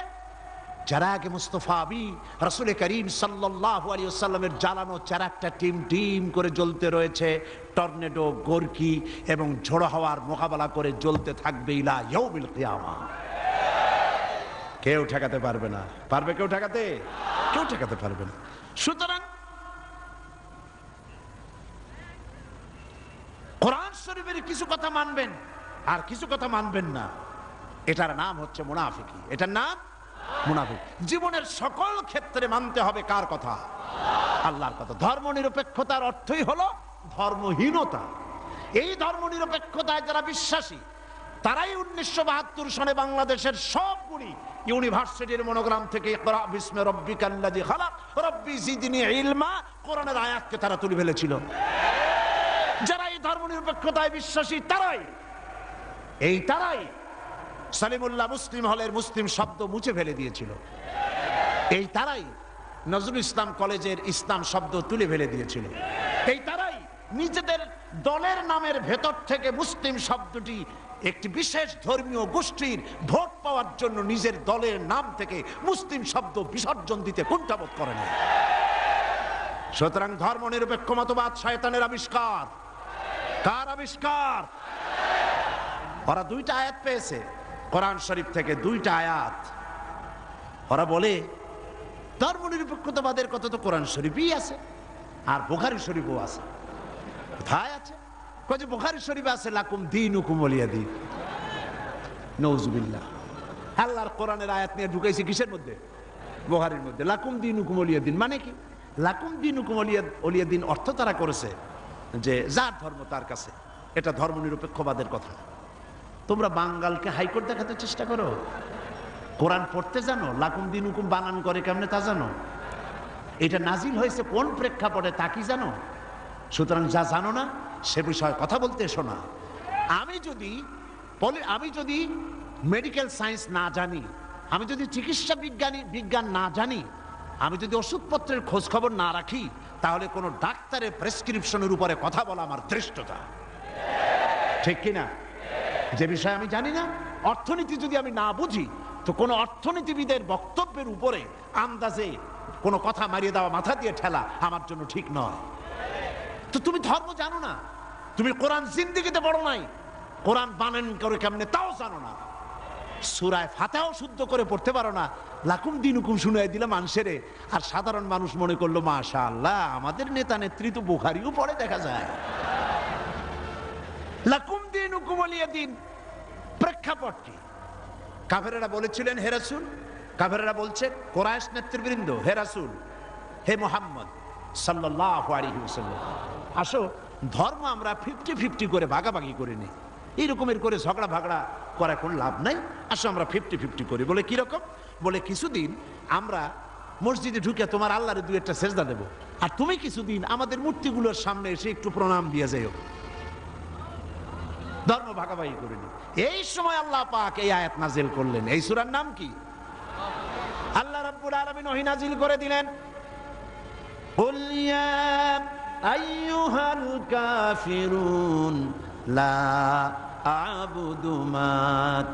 চারাগে মুস্তফাবি রাসূল করিম সাল্লাল্লাহু আলাইহি ওয়াসাল্লামের জ্বালানো চারাগটা টিম টিম করে জ্বলতে রয়েছে। টর্নেডো, গর্কি এবং ঝড়ো হাওয়ার মোকাবেলা করে জ্বলতে থাকবে ইলা ইয়াউমিল কিয়ামা। কেউ ঠেকাতে পারবে না। পারবে কেউ ঠেকাতে? কেউ ঠেকাতে পারবে না। সুতরাং কোরআন শরীফের কিছু কথা মানবেন আর কিছু কথা মানবেন না, এটার নাম হচ্ছে মুনাফিকি। এটার নাম মুনাফিক। জীবনের সকল ক্ষেত্রে মানতে হবে কার কথা? আল্লাহর কথা। ধর্মনিরপেক্ষতার অর্থই হলো ধর্মহীনতা। এই ধর্মনিরপেক্ষতায় যারা বিশ্বাসী তারাই 1972 সনে বাংলাদেশের সবগুলি ইউনিভার্সিটির মনোগ্রাম থেকে ইকরা বিস্মি রাব্বিকাল্লাযী খালাক রব্বি জিদনি ইলমা কোরআনের আয়াতকে তারা তুলে ফেলেছিল। যারা এই ধর্মনিরপেক্ষতায় বিশ্বাসী তারাই সালিমুল্লাহ মুসলিম হলের মুসলিম শব্দ মুছে ফেলে দিয়েছিল। এই তারাই নজরুল ইসলাম কলেজের ইসলাম শব্দ তুলে ফেলে দিয়েছিল। এই তারাই নিজেদের দলের নামের ভেতর থেকে মুসলিম শব্দটি একটি বিশেষ ধর্মীয় গোষ্ঠীর ভোট পাওয়ার জন্য নিজের দলের নাম থেকে মুসলিম শব্দ বিসর্জন দিতে কুণ্ঠাবোধ করে না। সুতরাং ধর্মনিরপেক্ষ মতবাদ শয়তানের আবিষ্কার। কার আবিষ্কার? ওরা দুইটা আয়াত পেয়েছে কোরআন শরীফ থেকে, দুইটা আয়াত। ওরা বলে ধর্মনিরপেক্ষতাবাদের কথা তো কোরআন শরীফই আছে আর বুখারী শরীফও আছে। কোথায় আছে? কই যে বুখারী শরীফে আছে লাকুম দীনুকুম ওয়ালিয়া দীন। নাউযুবিল্লাহ। আল্লাহর কোরআনের আয়াত নিয়ে ঢুকাইছে কিসের মধ্যে? বুখারীর মধ্যে। লাকুম দীনুকুম ওয়ালিয়া দীন মানে কি? লাকুম দীনুকুম ওয়ালিয়া দীন অর্থ তারা করেছে যে যার ধর্ম তার কাছে। এটা ধর্মনিরপেক্ষবাদের কথা। তোমরা বাঙ্গালকে হাইকোর্ট দেখাতে চেষ্টা করো। কোরআন পড়তে জানো? লাকুম দীনুকুম বানান করে কেমনে তা জানো? এটা নাজিল হয়েছে কোন প্রেক্ষাপটে তা কি জানো? সুতরাং যা জানো না সে বিষয়ে কথা বলতে এসো না। আমি যদি মেডিকেল সায়েন্স না জানি, আমি যদি চিকিৎসা বিজ্ঞান না জানি, আমি যদি ওষুধপত্রের খোঁজ খবর না রাখি, তাহলে কোনো ডাক্তারের প্রেসক্রিপশনের উপরে কথা বলা আমার ধৃষ্টতা। ঠিক কিনা? যে বিষয় আমি জানি না, অর্থনীতি যদি আমি না বুঝি, তো কোনো অর্থনীতিবিদের বক্তব্যের উপরে আন্দাজে কোনো কথা মারিয়ে দেওয়া, মাথা দিয়ে ঠেলা আমার জন্য ঠিক নয়। তো তুমি ধর্ম জানো না, তুমি কোরআন জিন্দেগিতে পড়ো নাই, কোরআন বানান করে কেমনে তাও জানো না, সূরা ফাতিহাও শুদ্ধ করে পড়তে পারো না, লাকুম দীনুকুম শুনাই দিলাম মানুষেরে, আর সাধারণ মানুষ মনে করলো মাশাআল্লাহ আমাদের নেতা নেত্রী তো বুখারীও পড়ে দেখা যায়। লাকুম দীনুকুম ওয়ালিয়া দীন প্রেক্ষাপট কি? কাফেরেরা বলেছিলেন হে রাসূল, কাফেরেরা বলছে কুরাইশ নেতৃবৃন্দ, হে রাসূল, হে মুহাম্মদ সাল্লাল্লাহু আলাইহি ওয়াসাল্লাম, আসো ধর্ম আমরা 50-50 করে ভাগাভাগি করে নিই। এইরকমের করে ঝগড়া ভাগড়া করা কোনো লাভ নাই, আসো আমরা 50-50 করি। বলে কিরকম? বলে কিছুদিন আমরা মসজিদে ঢুকে তোমার আল্লাহরে দুই একটা সেজদা দেব, আর তুমি কিছুদিন আমাদের মূর্তিগুলোর সামনে এসে একটু প্রণাম দিয়ে যাইও। ধর্ম ভাগাভাগি করে নি। এই সময় আল্লাহ পাক এই আয়াত নাজিল করলেন। এই সূরার নাম কি? আল্লাহ রাব্বুল আলামিন ওহী নাজিল করে দিলেন, কুল ইয়া আইয়ুহাল কাফিরুন লা আ'বুদু মা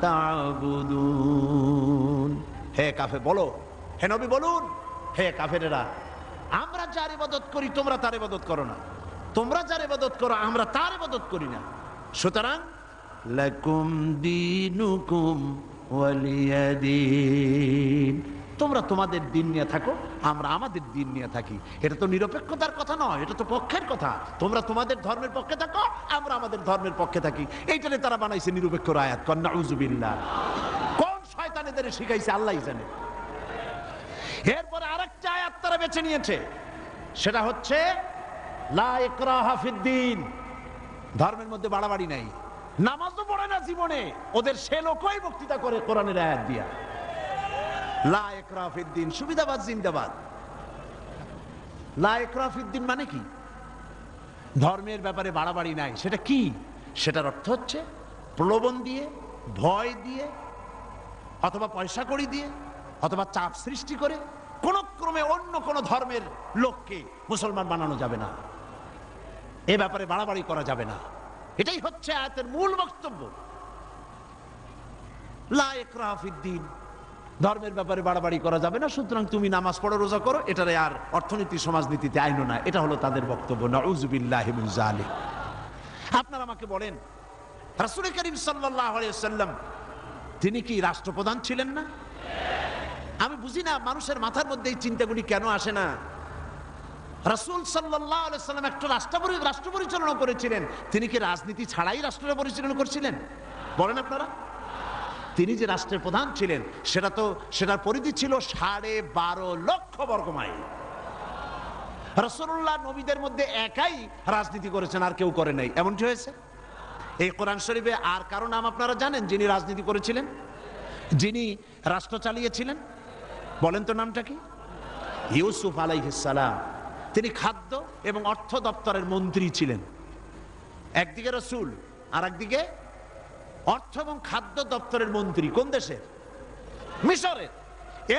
তা'বুদুন। হে কাফের বলো, হে নবী বলুন, হে কাফেরেরা, আমরা যার ইবাদত করি তোমরা তার ইবাদত করো না, তোমরা যার ইবাদত করো আমরা তার ইবাদত করি না। সুতরাং লাকুম দীনুকুম ওয়ালিয়া দীন। তোমরা তোমাদের দিন নিয়ে থাকো, আমরা আমাদের দিন নিয়ে থাকি। এটা তো নিরপেক্ষতার কথা নয়, এটা তো পক্ষের কথা। তোমরা তোমাদের ধর্মের পক্ষে থাকো, আমরা আমাদের ধর্মের পক্ষে থাকি। এইটারে তারা বানাইছে নিরপেক্ষর আয়াত। নাউযুবিল্লাহ। কোন শয়তান এদের শিখাইছে আল্লাহই জানে। এরপরে আরেকটা আয়াত তারা বেছে নিয়েছে, সেটা হচ্ছে লা ইকরাহা ফিদ্দীন। ধর্মের মধ্যে বাড়াবাড়ি নাই। নামাজও পড়ে না জীবনে, ওদের সে লোকই বক্তৃতা করে কোরআনের আয়াত দিয়া। লা ইকরাহা ফিদ্দীন, সুবিধাবাদ জিন্দাবাদ। লা ইকরাহা ফিদ্দীন মানে কি? ধর্মের ব্যাপারে বাড়াবাড়ি নাই। সেটা কি? সেটার অর্থ হচ্ছে প্রলোভন দিয়ে, ভয় দিয়ে, অথবা পয়সা কড়ি দিয়ে, অথবা চাপ সৃষ্টি করে কোন ক্রমে অন্য কোন ধর্মের লোককে মুসলমান বানানো যাবে না। এ ব্যাপারে বাড়াবাড়ি করা যাবে না। এটাই হচ্ছে আয়াতের মূল বক্তব্য। লা ইকরাহা ফিদ্দীন, ধর্মের ব্যাপারে বাড়াবাড়ি করা যাবে না, সুতরাং তুমি নামাজ পড়ো, রোজা করো, এটারে আর অর্থনীতি সমাজনীতিতে আইনো না। এটা হলো তাদের বক্তব্য। নাউযুবিল্লাহি মিন যালিক। আপনারা আমাকে বলেন, রাসূল করিম সাল্লাল্লাহু আলাইহি ওয়াসাল্লাম তিনি কি রাষ্ট্রপ্রধান ছিলেন না? আমি বুঝি না মানুষের মাথার মধ্যে এই চিন্তাগুলি কেন আসে না। রাসূল সাল্লাল্লাহু আলাইহি ওয়াসাল্লাম একটা রাষ্ট্র পরিচালনা করেছিলেন। তিনি কি রাজনীতি ছাড়াই রাষ্ট্র পরিচালনা করছিলেন? বলেন আপনারা। তিনি যে রাষ্ট্রের প্রধান ছিলেন, সেটার পরিধি ছিল 12.5 লক্ষ বর্গমাইল। রাসূলুল্লাহ নবীদের মধ্যে একাই রাজনীতি করেছেন, আর কেউ করে নাই। এমনটি হয়েছে। এই কোরআন শরীফে আর কারো নাম আপনারা জানেন যিনি রাজনীতি করেছিলেন, যিনি রাষ্ট্র চালিয়েছিলেন? বলেন তো নামটা কি? ইউসুফ আলাইহিস সালাম। তিনি খাদ্য এবং অর্থ দপ্তরের মন্ত্রী ছিলেন। একদিকে রাসূল, আর একদিকে অর্থ এবং খাদ্য দপ্তরের মন্ত্রী। কোন দেশের? মিশরের।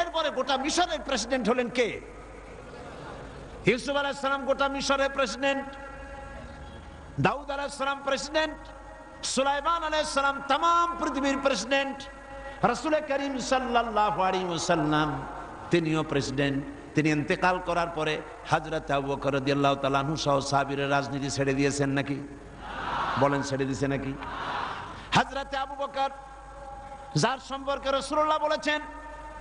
এরপরে গোটা মিশরের প্রেসিডেন্ট হলেন কে? ইউসুফ আলাইহিস সালাম গোটা মিশরের প্রেসিডেন্ট, দাউদ আলাইহিস সালাম প্রেসিডেন্ট, সুলাইমান আলাইহিস সালাম तमाम পৃথিবীর প্রেসিডেন্ট, রাসূল করিম সাল্লাল্লাহু আলাইহি ওয়াসাল্লাম তিনিও প্রেসিডেন্ট। তিনি ইন্তেকাল করার পরে হযরত আবু বকর রাদিয়াল্লাহু তাআলা আনহু সহ সাহাবীরা রাজনীতি ছেড়ে দিয়েছেন নাকি? বলেন, ছেড়ে দিয়েছে নাকি? হযরত আবু বকর, যার সম্পর্কে রাসূলুল্লাহ বলেছেন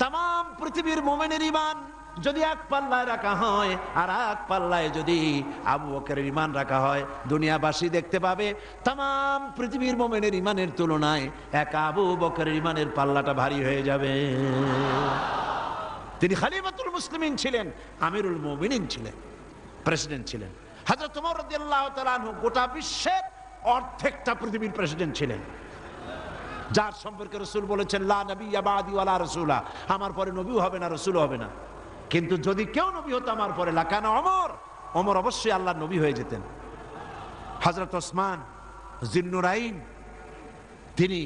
तमाम পৃথিবীর মুমিনের ঈমান যদি এক পাল্লায় রাখা হয়, আর এক পাল্লায় যদি আবু বকরের ঈমান রাখা হয়, দুনিয়াবাসী দেখতে পাবে तमाम পৃথিবীর মুমিনের ঈমানের তুলনায় এক আবু বকরের ঈমানের পাল্লাটা ভারী হয়ে যাবে। তিনি খলিফাতুল মুসলিমিন ছিলেন, আমিরুল মুমিনিন ছিলেন, প্রেসিডেন্ট ছিলেন। হযরত ওমর রাদিয়াল্লাহু তাআলা আনহু গোটা বিশ্বের অর্ধেকটা পৃথিবীর প্রেসিডেন্ট ছিলেন, যার সম্পর্কে রাসূল বলেছেন লা নাবিয়্যা বা'দি ওয়ালা রাসূলা, আমার পরে নবীও হবে না, রাসূলও হবে না। কিন্তু যদি কেউ নবী হতো আমার পরে, লাকানা ওমর, ওমর অবশ্যই আল্লাহর নবী হয়ে যেতেন। হযরত ওসমান জিন্নুরাইন তিনি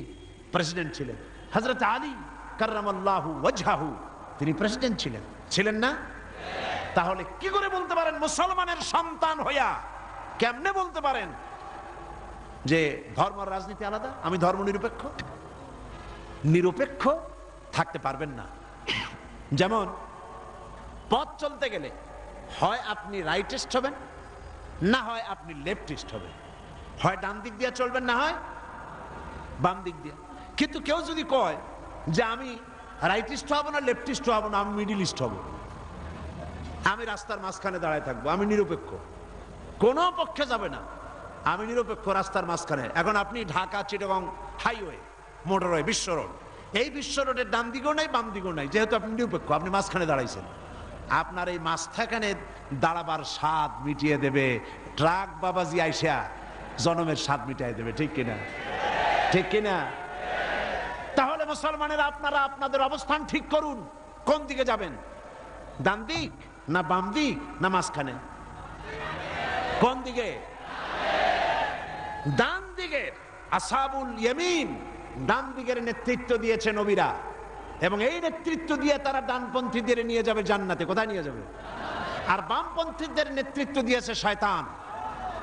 প্রেসিডেন্ট ছিলেন। হযরত আলী কাররামাল্লাহু ওয়াজহাহু তিনি প্রেসিডেন্ট ছিলেন, ছিলেন না? তাহলে কি করে বলতে পারেন মুসলমানের সন্তান হইয়া, কেমনে বলতে পারেন যে ধর্ম আর রাজনীতি আলাদা, আমি ধর্ম নিরপেক্ষ? নিরপেক্ষ থাকতে পারবেন না। যেমন পথ চলতে গেলে হয় আপনি রাইটিস্ট হবেন, না হয় আপনি লেফটিস্ট হবেন। হয় ডান দিক দিয়ে চলবেন, না হয় বাম দিক দিয়ে। কিন্তু কেউ যদি কয় যে আমি রাইটিস্ট হব না, লেফটিস্ট হব না, আমি মিডিলিস্ট হব, আমি রাস্তার মাঝখানে দাঁড়ায় থাকবো, আমি নিরপেক্ষ, কোনো পক্ষে যাবে না, আমি নিরপেক্ষ রাস্তার মাঝখানে। এখন আপনি ঢাকা চিটাগং হাইওয়ে, মোটরওয়ে, বিশ্ব রোড, এই বিশ্ব রোডের ডান দিকেও নাই, বাম দিকেও নাই, যেহেতু আপনি নিরপেক্ষ, আপনি মাঝখানে দাঁড়াইছেন। আপনার এই মাঝখানে দাঁড়াবার স্বাদ মিটিয়ে দেবে ট্রাক বাবাজি আইসা, জনমের স্বাদ মিটিয়ে দেবে। ঠিক কিনা? ঠিক কিনা? তাহলে মুসলমানের আপনারা আপনাদের অবস্থান ঠিক করুন, কোন দিকে যাবেন? ডান দিক না বাম দিক না মাঝখানে? কোন দিকে? ডান দিকে। আসহাবুল ইয়ামিন, ডান দিকের নেতৃত্ব দিয়েছে নবীরা, এবং এই নেতৃত্ব দিয়ে তারা ডানপন্থীদের নিয়ে যাবে জান্নাতে। কোথায় নিয়ে যাবে? আর বামপন্থীদের নেতৃত্ব দিয়েছে শয়তান।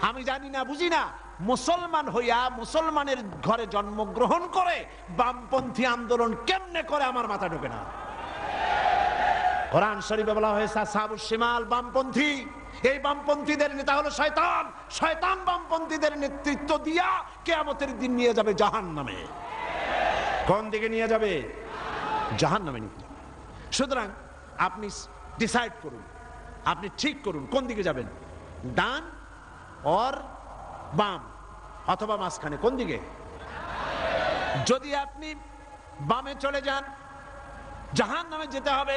আমি জানি না, বুঝি না, মুসলমান হইয়া মুসলমানের ঘরে জন্মগ্রহণ করে বামপন্থী আন্দোলন কেমনে করে, আমার মাথা ঢোকে না। কোরআন শরীফে বলা হয়েছে আসহাবুশ শিমাল, বামপন্থী। এই বামপন্থীদের নেতা হলো শয়তান। শয়তান বামপন্থীদের নেতৃত্ব দিয়া কিয়ামতের দিন নিয়ে যাবে জাহান্নামে। কোন দিকে নিয়ে যাবে? জাহান্নামে নিয়ে যাবে। সুতরাং আপনি ডিসাইড করুন, আপনি ঠিক করুন কোন দিকে যাবেন, ডান অর বাম, অথবা মাঝখানে, কোন দিকে? যদি আপনি বামে চলে যান জাহান্নামে যেতে হবে।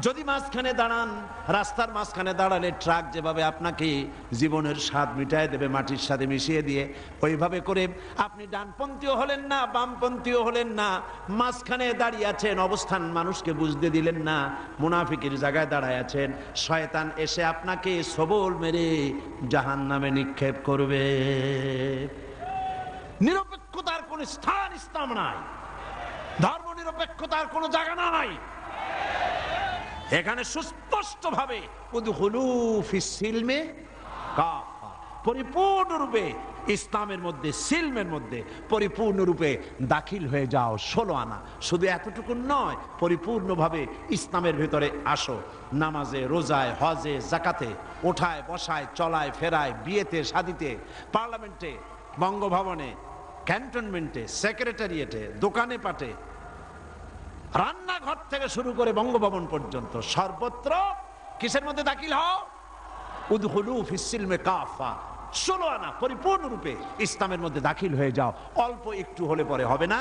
যদি মাঝখানে দাঁড়ান, রাস্তার মাঝখানে দাঁড়ালে ট্রাক যেভাবে আপনাকে জীবনের স্বাদ মিটায় দেবে মাটির সাথে মিশিয়ে দিয়ে, ওইভাবে করে আপনি ডানপন্থীও হলেন না, বামপন্থীও হলেন না, মাঝখানে দাঁড়িয়ে আছেন, অবস্থান মানুষকে বুঝতে দিলেন না, মুনাফিকের জায়গায় দাঁড়ায় আছেন। শয়তান এসে আপনাকে সবল মেরে জাহান্নামে নিক্ষেপ করবে। নিরপেক্ষতার কোন স্থান ইসলাম নাই, ধর্ম নিরপেক্ষতার কোন জায়গা নাই। এখানে সুস্পষ্ট ভাবে উদখুলু ফিস সিলমে কাফা, পরিপূর্ণরূপে ইসলামের মধ্যে, সিলমের মধ্যে পরিপূর্ণরূপে দাখিল হয়ে যাও। 16 আনা। শুধু এতটুকু নয়, পরিপূর্ণভাবে ইসলামের ভেতরে আসো। নামাজে, রোজায়, হজে, জাকাতে, ওঠায় বসায়, চলায় ফেরায়, বিয়েতে, শাদিতে, পার্লামেন্টে, বঙ্গভবনে, ক্যান্টনমেন্টে, সেক্রেটারিয়েটে, দোকানে পাটে, রান্নাঘর থেকে শুরু করে বঙ্গভবন পর্যন্ত সর্বত্র কিসের মধ্যে দাখিল হও? উদখুলু ফিস সিলমে কাফা। 16 আনা পরিপূর্ণরূপে ইসলামের মধ্যে দাখিল হয়ে যাও। অল্প একটু হলে পরে হবে না,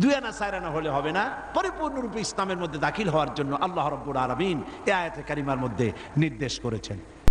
2 আনা 4 আনা হলে হবে না। পরিপূর্ণরূপে ইসলামের মধ্যে দাখিল হওয়ার জন্য আল্লাহ রাব্বুল আলামিন এই আয়াতে কারিমার মধ্যে নির্দেশ করেছেন।